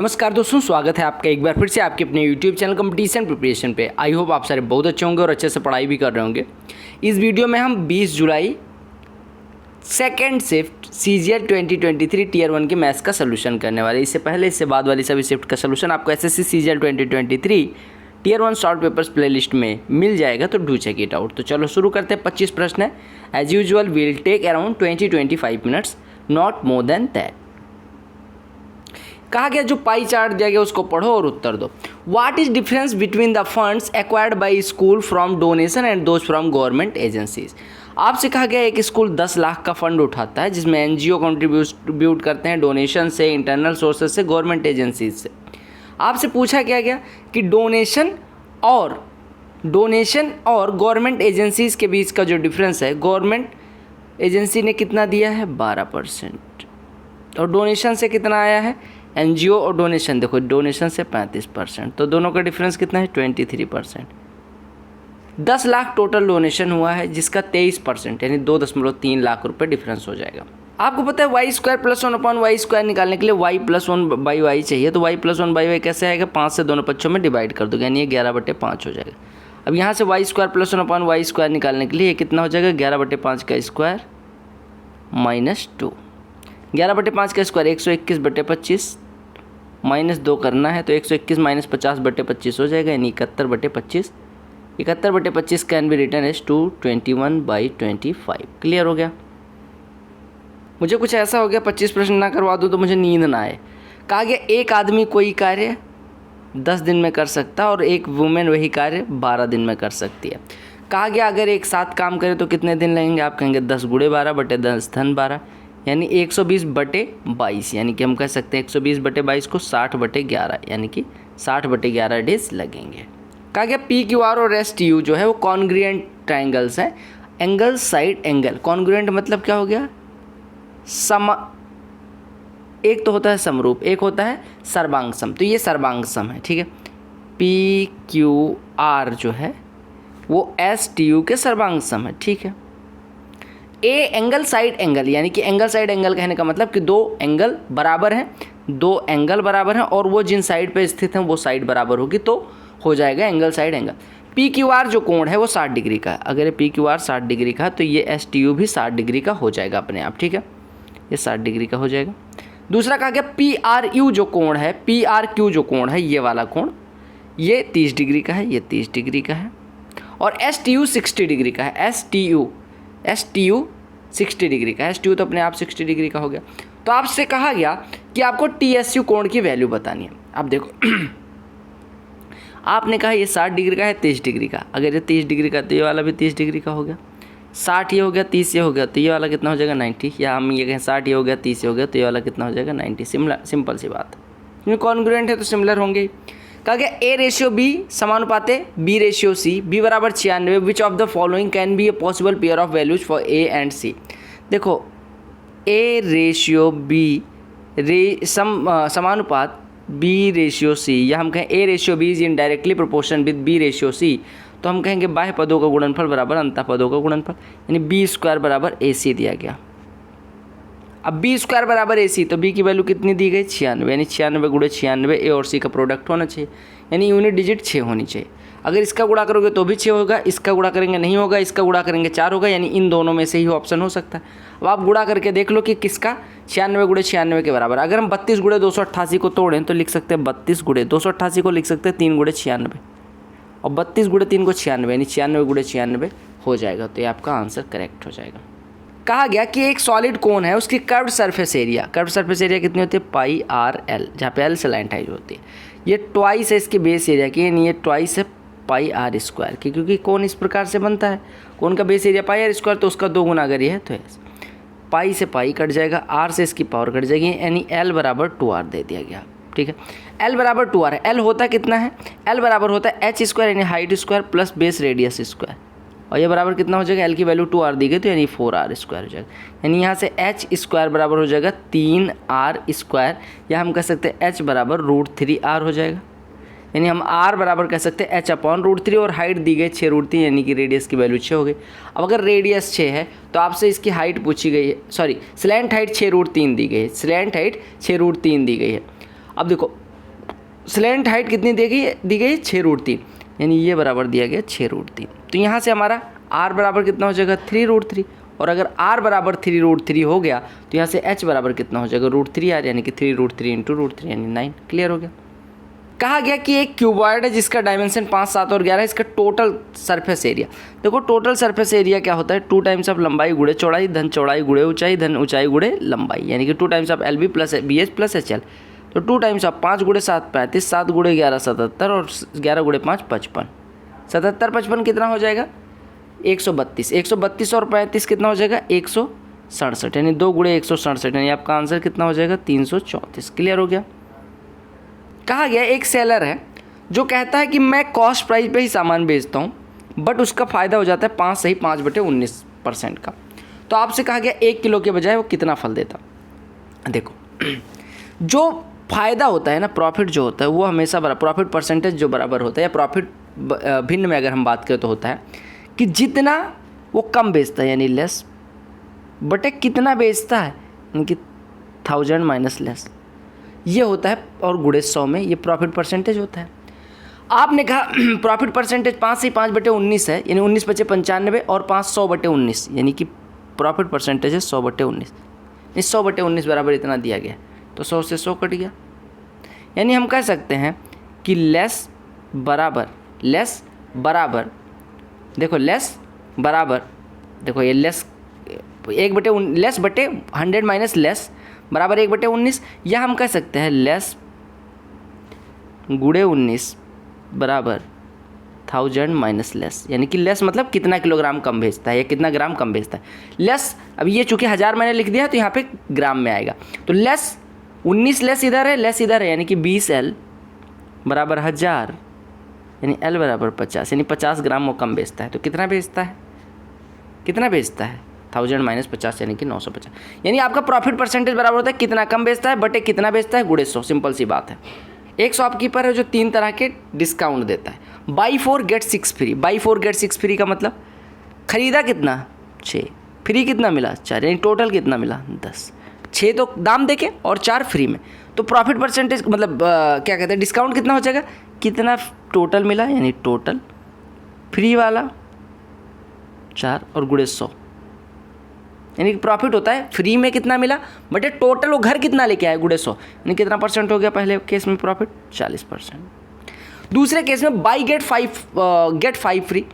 नमस्कार दोस्तों, स्वागत है आपका एक बार फिर से आपके अपने YouTube चैनल कंपटीशन प्रिपरेशन पे। आई होप आप सारे बहुत अच्छे होंगे और अच्छे से पढ़ाई भी कर रहे होंगे। इस वीडियो में हम 20 जुलाई सेकेंड शिफ्ट CGL 2023 टीयर 1 के मैथ्स का सोल्यूशन करने वाले। इससे पहले इससे बाद वाली सभी शिफ्ट का सोल्यूशन आपको SSC CGL 2023 tier 1 short papers playlist में मिल जाएगा, तो डू चेक इट आउट। तो चलो शुरू करते हैं। 25 प्रश्न है। As usual will take around 20-25 minutes, not more than that. कहा गया जो पाई चार्ट दिया गया उसको पढ़ो और उत्तर दो। What is difference between the funds acquired by school from donation and those from government agencies. आपसे कहा गया एक स्कूल 10 लाख का फंड उठाता है जिसमें NGO कंट्रीब्यूट करते हैं डोनेशन से, इंटरनल सोर्सेज से, गवर्नमेंट एजेंसीज से। आपसे पूछा क्या गया कि डोनेशन और गवर्नमेंट एजेंसीज के बीच का जो डिफरेंस है, गवर्नमेंट एजेंसी ने कितना दिया है 12% और डोनेशन से कितना आया है NGO और डोनेशन, देखो डोनेशन से 35%, तो दोनों का डिफरेंस कितना है 23%। 10 लाख टोटल डोनेशन हुआ है जिसका 23% यानी 2.3 लाख रुपए डिफरेंस हो जाएगा। आपको पता है y² + 1/y² निकालने के लिए y + 1/y चाहिए, तो y + 1/y कैसे आएगा, 5 से दोनों पक्षों में डिवाइड कर दोगे यानी ये 11/5 हो जाएगा। अब यहाँ से y² + 1/y² निकालने के लिए ये कितना हो जाएगा 11/5 का स्क्वायर -2। 11/5 का स्क्वायर 121/25 -2 करना है, तो 121 - 50/25 हो जाएगा यानी 71/25। 71/25 can be written as 221/25। Clear हो गया। मुझे कुछ ऐसा हो गया 25 प्रश्न ना करवा दूँ तो मुझे नींद ना आए। कहा गया एक आदमी कोई कार्य 10 दिन में कर सकता है और एक वुमेन वही कार्य 12 दिन में कर सकती है। कहा गया अगर एक साथ काम करें तो कितने दिन लगेंगे, आप कहेंगे 10 × 12 / 10 धन 12 यानी 120/22, यानी कि हम कह सकते हैं 120/22 को 60/11 यानी कि 60/11 डेज लगेंगे। कहा गया PQR और STU जो है वो कॉन्ग्रुएंट ट्राइंगल्स हैं। एंगल साइड एंगल, कॉन्ग्रुएंट मतलब क्या हो गया, एक तो होता है समरूप, एक होता है सर्वांग सम, तो ये सर्वांग सम है। ठीक है, PQR जो है वो STU के सर्वांग सम है। ठीक है, एंगल साइड एंगल यानी कि एंगल साइड एंगल कहने का मतलब कि दो एंगल बराबर हैं और वो जिन साइड पे स्थित हैं वो साइड बराबर होगी तो हो जाएगा एंगल साइड एंगल। PQR जो कोण है वो 60 डिग्री का है। अगर ये PQR 60 डिग्री का है तो ये STU भी 60 डिग्री का हो जाएगा अपने आप। ठीक है, ये 60 डिग्री का हो जाएगा। दूसरा कहा गया PRQ जो कोण है, PRQ जो कोण है ये वाला कोण, ये 30 डिग्री का है, ये 30 डिग्री का है और STU 60 डिग्री का है। STU 60 डिग्री का है। STU तो अपने आप 60 डिग्री का हो गया। तो आपसे कहा गया कि आपको TSU कोण की वैल्यू बतानी है। अब देखो आपने कहा ये 60 डिग्री का है, 30 डिग्री का, अगर ये 30 डिग्री का तो ये वाला भी 30 डिग्री का हो गया। 60 ये हो गया, 30 ये हो गया, तो ये वाला कितना हो जाएगा 90, या हम ये कहें 60 ये हो गया, 30 ये हो गया, तो ये वाला कितना हो जाएगा 90। सिंपल सी बात है, क्योंकि कॉन्ग्रुएंट है तो सिमिलर होंगे। कहा गया A/B समानुपाते B/C, B = 96, which of the following can be a possible pair of values for A and C। देखो A/B समानुपात B/C, या हम कहें A/B is indirectly proportion with B/C, तो हम कहेंगे बाह्य पदों का गुणनफल बराबर अंतः पदों का गुणनफल, यानी B² = AC दिया गया। अब B² = AC, तो B की वैल्यू कितनी दी गई 96, यानी 96 × 96 A और C का प्रोडक्ट होना चाहिए, यानी यूनिट डिजिट 6 होनी चाहिए। अगर इसका गुणा करोगे तो भी 6 होगा, इसका गुणा करेंगे नहीं होगा, इसका गुणा करेंगे 4 होगा, यानी इन दोनों में से ही ऑप्शन हो सकता है। अब आप गुणा करके देख लो कि किसका 96 × 96 के बराबर। अगर हम 32 × 288 को तोड़ें तो लिख सकते हैं 32 × 288 को लिख सकते हैं 3 × 96 और 32 × 3 को 96 यानी 96 × 96 हो जाएगा, तो ये आपका आंसर करेक्ट हो जाएगा। कहा गया कि एक सॉलिड कोन है, उसकी कर्व्ड सरफेस एरिया कितनी होती है πRL, जहाँ पे L सलाइन हाइट होती है, ये ट्वाइस है इसके बेस एरिया की, यानी ये ट्वाइस है πr² की, क्योंकि कोन इस प्रकार से बनता है, कोन का बेस एरिया πr², तो उसका 2 गुना अगर ये है तो पाई से पाई कट जाएगा, R से इसकी पावर कट जाएगी, यानी L = 2R दे दिया गया। ठीक है, L = 2R है। L होता कितना है, L बराबर होता है h² यानी height square plus base radius square, और ये बराबर कितना हो जाएगा, L की वैल्यू 2R दी गई तो यानी 4R² हो जाएगा, यानी यहाँ से h² बराबर हो जाएगा 3R², या हम कह सकते हैं h = √3R हो जाएगा, यानी हम R बराबर कह सकते हैं h/√3 और हाइट दी गई 6√3 यानी कि रेडियस की वैल्यू 6 हो गई। अब अगर रेडियस 6 है तो आपसे इसकी हाइट पूछी गई है, सॉरी स्लैंट हाइट 6√3 दी गई है, स्लैंट हाइट 6√3 दी गई है। अब देखो स्लेंट हाइट कितनी दी गई 6√3, यानी ये बराबर दिया गया 6√3। तो यहाँ से हमारा r बराबर कितना हो जाएगा 3√3, और अगर r बराबर 3√3 हो गया तो यहाँ से h बराबर कितना हो जाएगा √3r, यानी कि 3√3 × √3 यानी 9। क्लियर हो गया। कहा गया कि एक क्यूबॉइड है जिसका डायमेंशन 5, 7 और 11 है, इसका टोटल सरफेस एरिया। देखो टोटल सरफेस एरिया क्या होता है, 2 टाइम्स ऑफ लंबाई गुणे चौड़ाई धन चौड़ाई गुणे ऊंचाई धन ऊंचाई गुणे लंबाई, यानी कि 2 times of LB plus BH plus HL। तो 2 टाइम्स ऑफ 5 गुणे 7 35, 7 गुणे 11 77 और 11 गुणे 5 55। 77 55 कितना हो जाएगा 132, 132 और 35 कितना हो जाएगा 167, यानी 2 गुणे 167, यानी आपका आंसर कितना हो जाएगा 334। क्लियर हो गया। कहा गया एक सेलर है जो कहता है कि मैं कॉस्ट प्राइस पे ही सामान बेचता हूँ, बट उसका फ़ायदा हो जाता है 5/19% का। तो आपसे कहा गया 1 किलो के बजाय वो कितना फल देता। देखो जो फ़ायदा होता है ना, प्रॉफिट जो होता है वो हमेशा प्रॉफिट परसेंटेज जो बराबर होता है, या प्रॉफिट भिन्न में अगर हम बात करें तो होता है कि जितना वो कम बेचता है यानी लेस, बटे कितना बेचता है यानी कि 1000 माइनस लेस, ये होता है, और गुणे 100 में ये प्रॉफिट परसेंटेज होता है। आपने कहा प्रॉफिट परसेंटेज 5 से 5/19 है, यानी 19 बचे 95 और 5 100/19, यानी कि प्रॉफिट परसेंटेज है 100/19। इस 100/19 बराबर इतना दिया गया, तो 100 से 100 कट गया, यानी हम कह सकते हैं कि लेस बराबर देखो लेस बराबर, देखो ये लेस 1/100 माइनस लेस बराबर 1/19, या हम कह सकते हैं लेस गुणे 19 बराबर 1000 माइनस लेस, यानी कि लेस मतलब कितना किलोग्राम कम भेजता है या कितना ग्राम कम भेजता है। लेस, अब ये चूँकि 1000 मैंने लिख दिया है तो यहाँ पे ग्राम में आएगा, तो लेस 19 लेस इधर है, लेस इधर है, यानी कि 20L बराबर 1000, यानी L बराबर 50, यानी 50 ग्राम वो कम बेचता है। तो कितना बेचता है 1000 माइनस 50, यानी कि 950, यानी आपका प्रॉफिट परसेंटेज बराबर होता है कितना कम बेचता है बटे कितना बेचता है गुणे 100। सिंपल सी बात है। एक शॉपकीपर है जो 3 तरह के डिस्काउंट देता है, buy 4 get 6 free. Buy 4 get 6 free का मतलब खरीदा कितना 6, फ्री कितना मिला 4, यानी टोटल कितना मिला 10। 6 तो दाम देके और 4 फ्री में, तो प्रॉफिट परसेंटेज मतलब क्या कहते हैं डिस्काउंट कितना हो जाएगा, कितना टोटल मिला, यानी टोटल फ्री वाला 4 और गुणे 100, यानी कि प्रॉफिट होता है फ्री में कितना मिला बटे टोटल वो घर कितना लेके आए गुणे 100, यानी कितना परसेंट हो गया पहले केस में प्रॉफिट 40%। दूसरे केस में बाई गेट 5 फ्री,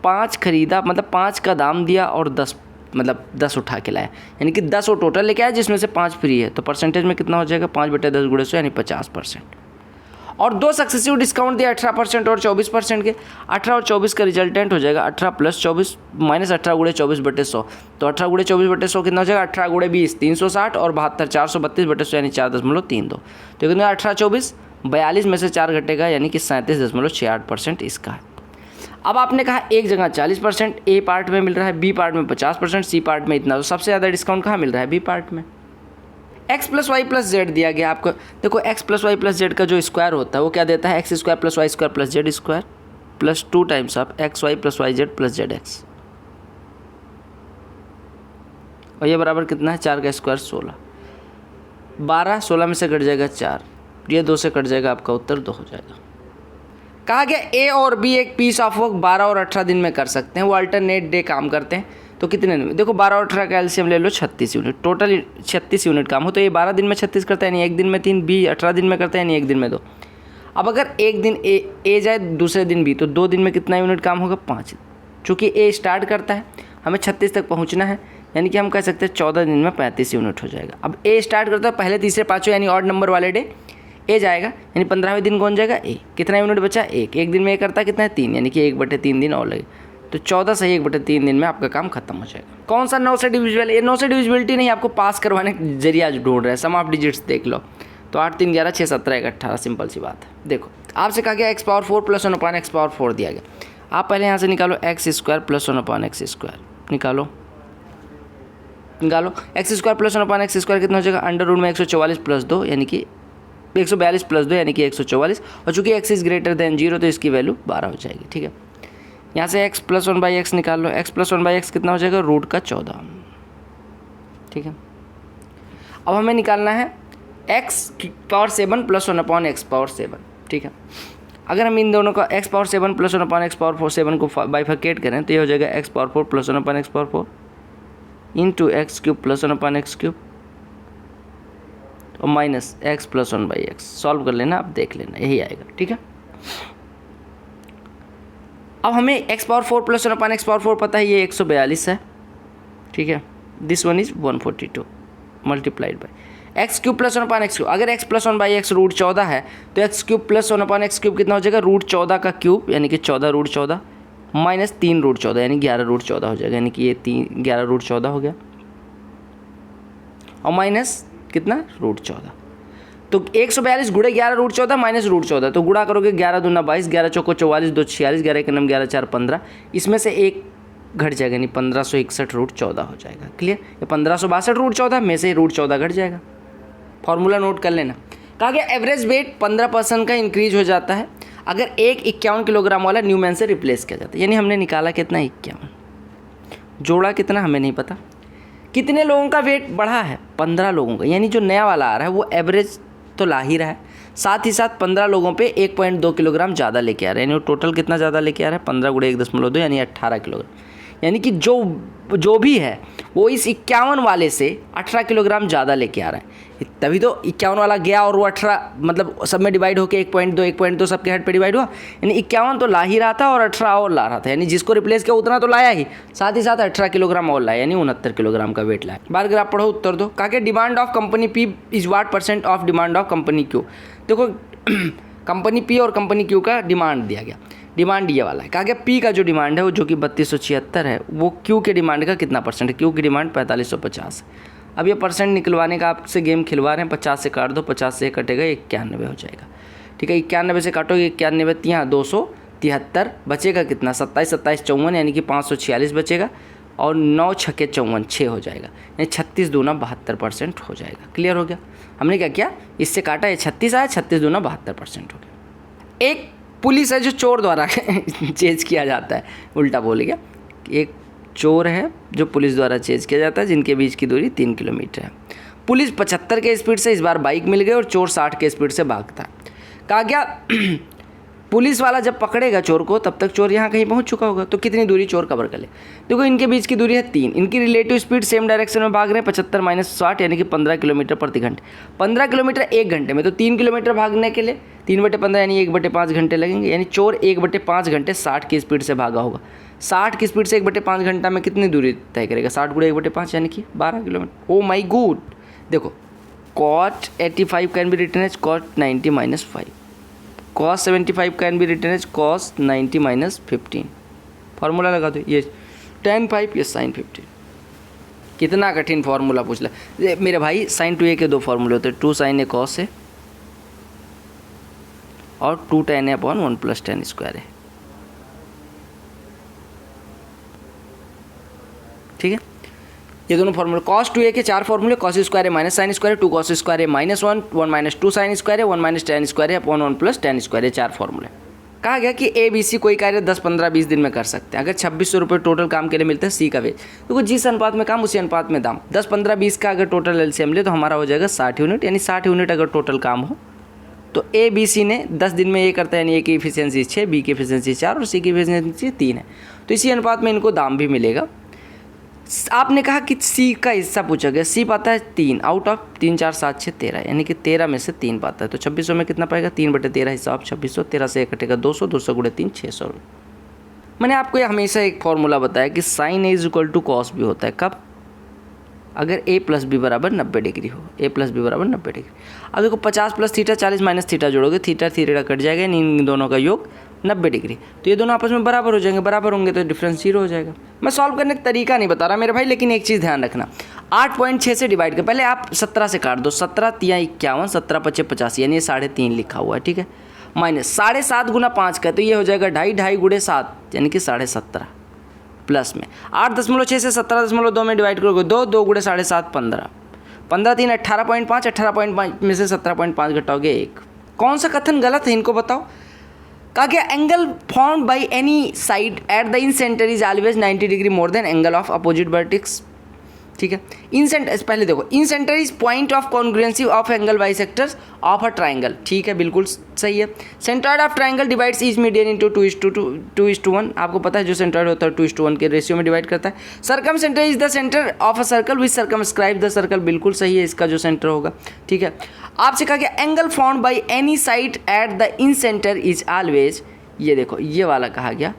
5 खरीदा मतलब 5 का दाम दिया और 10 उठा के लाया, यानी कि 10 वो टोटल लेके आया जिसमें से 5 फ्री है, तो परसेंटेज में कितना हो जाएगा 5/10 गुणे 100, यानी 50%। और 2 सक्सेसिव डिस्काउंट दिया 18% और 24% के, 18 और 24 का रिजल्टेंट हो जाएगा 18 प्लस 24 माइनस 18 गुणे 24/100, तो 18 गुणे 24/100 कितना हो जाएगा 18 गुणे 20 360 और 72 432/100, यानी 4.32। तो कितना 18 24 42 में से 4 घटेगा, यानी कि 37.68% इसका है। अब आपने कहा एक जगह 40% ए पार्ट में मिल रहा है, बी पार्ट में 50%, सी पार्ट में इतना, तो सबसे ज़्यादा डिस्काउंट कहाँ मिल रहा है बी पार्ट में। x plus Y plus Z दिया गया आपको। देखो x plus Y plus Z का जो स्क्वायर होता है वो क्या देता है x² plus Y square plus Z square plus 2 times of X Y plus Y Z plus Z X, और ये बराबर कितना है 4 का स्क्वायर 16, 12 16 में से कट जाएगा 4, ये 2 से कट जाएगा, आपका उत्तर 2 हो जाएगा। कहा गया ए और बी एक पीस ऑफ वर्क 12 और 18 दिन में कर सकते हैं, वो अल्टरनेट डे काम करते हैं, तो कितने दिन में। देखो 12 और 18 का एलसीएम ले लो 36 यूनिट, टोटल 36 यूनिट काम हो, तो ये 12 दिन में 36 करता है, यानी एक दिन में 3, बी 18 दिन में करता है, यानी एक दिन में 2। अब अगर एक दिन ए जाए दूसरे दिन बी, तो 2 दिन में कितना यूनिट काम होगा 5। चूँकि ए स्टार्ट करता है हमें 36 तक पहुँचना है, यानी कि हम कह सकते हैं 14 दिन में 35 यूनिट हो जाएगा। अब ए स्टार्ट करता है पहले तीसरे पाँचों यानी ऑड नंबर वाले डे ए जाएगा, यानी 15वें दिन कौन जाएगा ए, कितना यूनिट बचा 1, एक दिन में ए करता है कितना है 3, यानी कि 1/3 दिन और लगे, तो 14 से 1/3 दिन में आपका काम खत्म हो जाएगा। कौन सा 9 से डिविजिबल, ये 9 से डिविजिबिलिटी नहीं, आपको पास करवाने का जरिया ढूंढ रहे हैं, सम ऑफ डिजिट्स देख लो, तो 8 3 11 6 17 1 18, सिंपल सी बात है। देखो आपसे कहा गया x⁴ प्लस 1/x⁴ दिया गया, आप पहले यहाँ से निकालो x² प्लस 1/x², निकालो x² प्लस 1/x² कितना हो जाएगा अंडर रूट में 144 प्लस 2, यानी कि 142 प्लस 2, यानी कि 144, और चूँकि x इज़ ग्रेटर देन 0 तो इसकी वैल्यू 12 हो जाएगी। ठीक है, यहाँ से x प्लस 1/x निकाल लो, x प्लस 1/x कितना हो जाएगा √14। ठीक है, अब हमें निकालना है X power 7 plus 1 upon X power 7, ठीक है। अगर हम इन दोनों का X power 7 plus 1 upon X power 7 को बाइफरकेट करें तो ये हो जाएगा X power 4 plus 1 upon X power 4 into X cube plus 1 upon X cube और minus X plus 1 by X. Solve कर लेना, आप देख लेना, यही आएगा, ठीक है। अब हमें X power 4 plus 1 upon X power 4 पता है, ये 142 है, ठीक है। This one is 142 multiplied by X cube plus 1 upon X cube. अगर X plus 1 by X root 14 है तो X cube plus 1 upon X cube कितना हो जाएगा, रूट 14 का क्यूब यानी कि 14 रूट 14 माइनस 3 रूट 14 यानी 11 रूट 14 हो जाएगा, यानी कि ये 11 रूट 14 हो गया और माइनस कितना रूट 14। तो 142 गुणे 11 रूट 14 माइनस रूट 14, तो गुणा करोगे 11 दूना 22, 11 चौको 44, 2 46, 11 के नम 11 4 15, इसमें से एक घट जाएगा यानी 1561 रूट 14 हो जाएगा। क्लियर, ये 1562 रूट 14 में से रूट 14 घट जाएगा। फॉर्मूला नोट कर लेना। कहा गया एवरेज वेट 15% का इंक्रीज हो जाता है अगर एक 51 किलोग्राम वाला न्यूमैन से रिप्लेस किया जाता है। यानी हमने निकाला कितना, 51, जोड़ा कितना हमें नहीं पता। कितने लोगों का वेट बढ़ा है, 15 लोगों का, यानी जो नया वाला आ रहा है वो एवरेज तो ला ही रहा है, साथ ही साथ 15 लोगों पे 1.2 किलोग्राम ज़्यादा लेके आ रहा है, यानी वो टोटल कितना ज़्यादा लेके आ रहा है, 15 गुणे 1.2 यानी 18 किलोग्राम। यानी कि जो भी है वो इस 51 वाले से 18 किलोग्राम ज़्यादा लेके आ रहा है। तभी तो 51 वाला गया और वो 18 मतलब सब में डिवाइड होकर 1.2 सबके हेड पे डिवाइड हुआ, यानी 51 तो ला ही रहा था और 18 और ला रहा था, यानी जिसको रिप्लेस किया उतना तो लाया ही, साथ ही साथ 18 किलोग्राम और लाया, यानी 69 किलोग्राम का वेट लाया। बार ग्राफ पढ़ो, उत्तर दो। कहा कि demand of company P is what % of demand of company Q. देखो कंपनी पी और कंपनी क्यू का डिमांड दिया गया, डिमांड ये वाला है। कहा गया पी का जो डिमांड है वो जो कि 3276 है, वो क्यू के डिमांड का कितना %है, क्यू की डिमांड 4550 है। अब ये परसेंट निकलवाने का आपसे गेम खिलवा रहे हैं, 50 से काट दो, 50 से कटेगा 91 हो जाएगा, ठीक है। 91 से काटोगे 91 यहाँ 273 बचेगा कितना, 27 27 54 यानी कि 546 बचेगा और 9 छक्के 54 6 हो जाएगा, यानी 36 दूना 72% हो जाएगा। क्लियर हो गया। हमने क्या किया, इससे काटा, ये 36 आया, 36 दूना 72% हो गया। एक पुलिस है जो चोर द्वारा चेज किया जाता है, उल्टा बोल गया। एक चोर है जो पुलिस द्वारा चेज किया जाता है जिनके बीच की दूरी 3 किलोमीटर है। पुलिस 75 के स्पीड से इस बार बाइक मिल गई और चोर 60 के स्पीड से भागता है। कहा गया पुलिस वाला जब पकड़ेगा चोर को तब तक चोर यहाँ कहीं पहुँच चुका होगा, तो कितनी दूरी चोर कवर कर ले। देखो इनके बीच की दूरी है 3, इनकी रिलेटिव स्पीड सेम डायरेक्शन में भाग रहे हैं, 75 माइनस 60 यानी कि 15 किलोमीटर प्रति घंटे। 15 किलोमीटर 1 घंटे में, तो 3 किलोमीटर भागने के लिए 3/15 यानी 1/5 घंटे लगेंगे, यानी चोर 1/5 घंटे 60 की स्पीड से भागा होगा। 60 की स्पीड से 1/5 घंटा में कितनी दूरी तय करेगा, 60 गुणे 1/5 यानी कि 12 किलोमीटर। Oh my good. देखो cot 85 can be written as cot 90 minus 5, cos 75 can be written as cos 90 minus 15। Formula लगा दो, ये tan 5 ये sin 15। कितना कठिन फार्मूला पूछ ला मेरे भाई। sin 2a के 2 फार्मूले होते हैं, 2 sin a cos a और 2 tan a upon 1 plus tan square है, ठीक है। ये दोनों फार्मूले cos 2a के 4 फार्मूले, cos स्क्वायर है माइनस साइन स्क्वायर है, 2 cos स्क्वायर है माइनस 1, 1 माइनस 2 साइन स्क्वायर है, 1 माइनस tan स्क्वायर है अपॉन 1 प्लस tan स्क्वायर है, 4 फार्मूले। कहा गया कि ए बी सी कोई कार्य 10 15 20 दिन में कर सकते हैं। अगर 2600 रुपये टोटल काम के लिए मिलते हैं, सी का वेज। देखो जिस अनुपात में काम उसी अनुपात में दाम। 10 15 20 का अगर टोटल एलसीएम ले तो हमारा हो जाएगा 60 यूनिट, यानी 60 यूनिट अगर टोटल काम हो तो ए बी सी ने 10 दिन में ये करता है, यानी ए की इफिशियंसी 6, बी की इफिशियंसी 4 और सी की इफिशियंसी 3 है, तो इसी अनुपात में इनको दाम भी मिलेगा। आपने कहा कि सी का हिस्सा पूछा गया, सी पाता है 3 आउट ऑफ 3 4 7 6 13, यानी कि 13 में से 3 पाता है, तो 2600 में कितना पाएगा, 3/13 हिस्सा ऑफ 2600, 13 से कटेगा 200, 200 गुणे 3 600। मैंने आपको ये हमेशा एक फॉर्मूला बताया कि sine A is equal to cos भी होता है, कब, अगर a प्लस बी बराबर 90 डिग्री हो, a प्लस बी बराबर 90 डिग्री। अब देखो 50 प्लस थीटा 40 माइनस थीटा जोड़ोगे, थीटा थीटा कट जाएगा, इन दोनों का योग 90 डिग्री, तो ये दोनों आपस में बराबर हो जाएंगे, बराबर होंगे तो डिफरेंस 0 हो जाएगा। मैं सॉल्व करने का तरीका नहीं बता रहा मेरे भाई, लेकिन एक चीज़ ध्यान रखना, 8.6 से डिवाइड कर, पहले आप 17 से काट दो, 17 3 51, 17 5 85, यानी ये 3.5 लिखा हुआ है, ठीक है, माइनस 7.5 गुना 5 का, तो ये हो जाएगा 2.5, 2.5 गुणे 7 यानी कि 17.5, प्लस में 8.6 से 17.2 में डिवाइड करोगे 2, 2 गुणे 7.5 15, 15 3 18.5, 18.5 में से 17.5 घटाओगे 1। कौन सा कथन गलत है इनको बताओ। कहा गया angle formed by any side at the incentre is always 90 degree more than angle of opposite vertex. ठीक है। इन सेंटर पहले देखो, incentre is point of congruency of angle bisectors of a triangle, ठीक है, बिल्कुल सही है। Centroid of triangle divides each median into 2:1, आपको पता है जो सेंट्रॉइड होता है 2:1 के रेशियो में डिवाइड करता है। Circum centre is the centre of a circle which circumscribe the circle, बिल्कुल सही है, इसका जो सेंटर होगा, ठीक है। आपसे कहा गया angle found by any side at the incentre is always, ये देखो ये वाला कहा गया,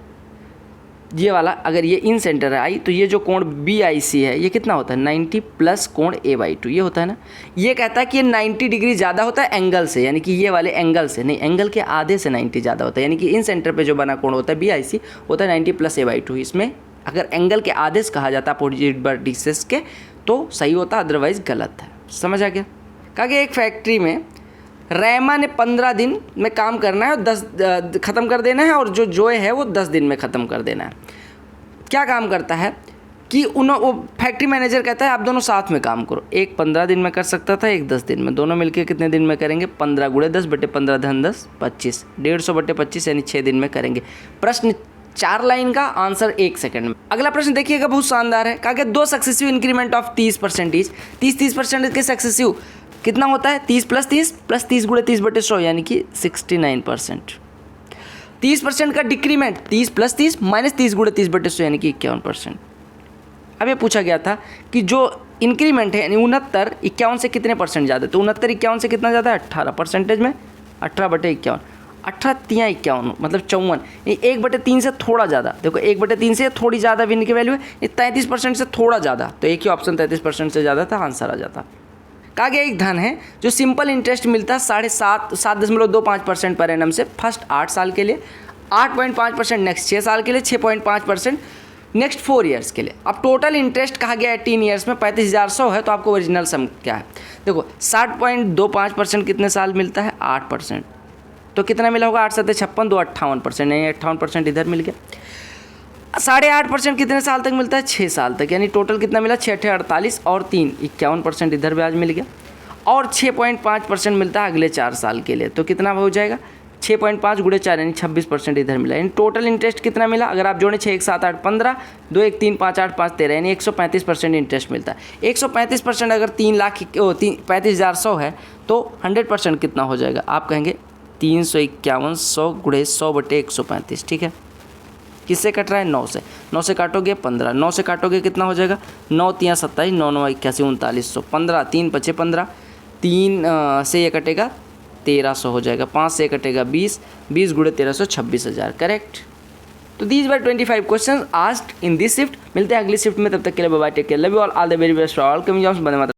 ये वाला अगर ये इन सेंटर है आई, तो ये जो कोण BIC है ये कितना होता है 90 प्लस कोण A/2, ये होता है ना। ये कहता है कि ये 90 डिग्री ज़्यादा होता है एंगल से, यानी कि ये वाले एंगल से नहीं, एंगल के आधे से 90 ज़्यादा होता है, यानी कि इन सेंटर पे जो बना कोण होता है BIC होता है 90 प्लस A/2। इसमें अगर एंगल के आधे से कहा जाता है अपोजिट वर्टिसेस के तो सही होता, अदरवाइज गलत है। समझ आ गया। कहा कि एक फैक्ट्री में रैमा ने 15 दिन में काम करना है और 10 ख़त्म कर देना है, और जो जोय है वो 10 दिन में ख़त्म कर देना है। क्या काम करता है कि वो फैक्ट्री मैनेजर कहता है आप दोनों साथ में काम करो, एक 15 दिन में कर सकता था, एक 10 दिन में, दोनों मिलकर कितने दिन में करेंगे 15 × 10 / 15 धन 10 25, 150 / 25 यानी 6 दिन में करेंगे। प्रश्न 4 लाइन का, आंसर 1 सेकंड में। अगला प्रश्न देखिएगा, बहुत शानदार है। कहा कि 2 सक्सेसिव इंक्रीमेंट ऑफ 30% 30% के सक्सेसिव कितना होता है 30 + 30 + 30 × 30/100 यानी कि 69%। 30% का डिक्रीमेंट 30 + 30 - 30 × 30/100 यानी कि 51%। अब ये पूछा गया था कि जो इंक्रीमेंट है यानी 69 51 से कितने परसेंट ज़्यादा, तो 69 51 से कितना ज़्यादा है 18% में, 18/51, 18×3 = 51 मतलब 54, 1/3 से थोड़ा ज़्यादा। देखो 1/3 से थोड़ी ज़्यादा विन की वैल्यू है, 33% से थोड़ा ज़्यादा, तो एक ही ऑप्शन 33% से ज़्यादा था, आंसर आ जाता। कहा गया एक धन है जो सिंपल इंटरेस्ट मिलता है 7.25% पर एनम से फर्स्ट 8 साल के लिए, 8.5% नेक्स्ट 6 साल के लिए, 6.5% नेक्स्ट 4 ईयर्स के लिए। अब टोटल इंटरेस्ट कहा गया 18 ईयर्स में 35,100 है, तो आपको ओरिजिनल सम क्या है देखो 60.25% कितने साल मिलता है 8%, तो कितना मिला होगा 8 × 7 = 56, 2 58%, नहीं 58% इधर मिल गया। 8.5% कितने साल तक मिलता है 6 साल तक, यानी टोटल कितना मिला 6 × 8 = 48 और 3 51% इधर ब्याज मिल गया, और 6.5% मिलता है अगले 4 साल के लिए, तो कितना हो जाएगा 6.5 × 4 यानी 26% इधर मिला, यानी टोटल इंटरेस्ट कितना मिला अगर आप जोड़ें 6 × 1 = 7 8 15, 2 × 1 = 3 5 8 5 13 यानी 135% इंटरेस्ट मिलता है। 135% अगर 35,100 है तो 100% कितना हो जाएगा, आप कहेंगे 351 100 × 100/135, ठीक है। किससे कट रहा है 9 से, 9 से काटोगे 15, 9 से काटोगे कितना हो जाएगा 9 × 3 = 27, 9 × 9 = 81 3900, 15 3 × 5 = 15, 3 से ये कटेगा 1300 हो जाएगा, 5 से कटेगा 20, 20 × 1300 26,000, करेक्ट। तो these were 25 question asked in this shift. मिलते हैं अगली शिफ्ट में, तब तक के लिए bye bye, take care, love you all the very best for all coming jobs, बंदे मातरम।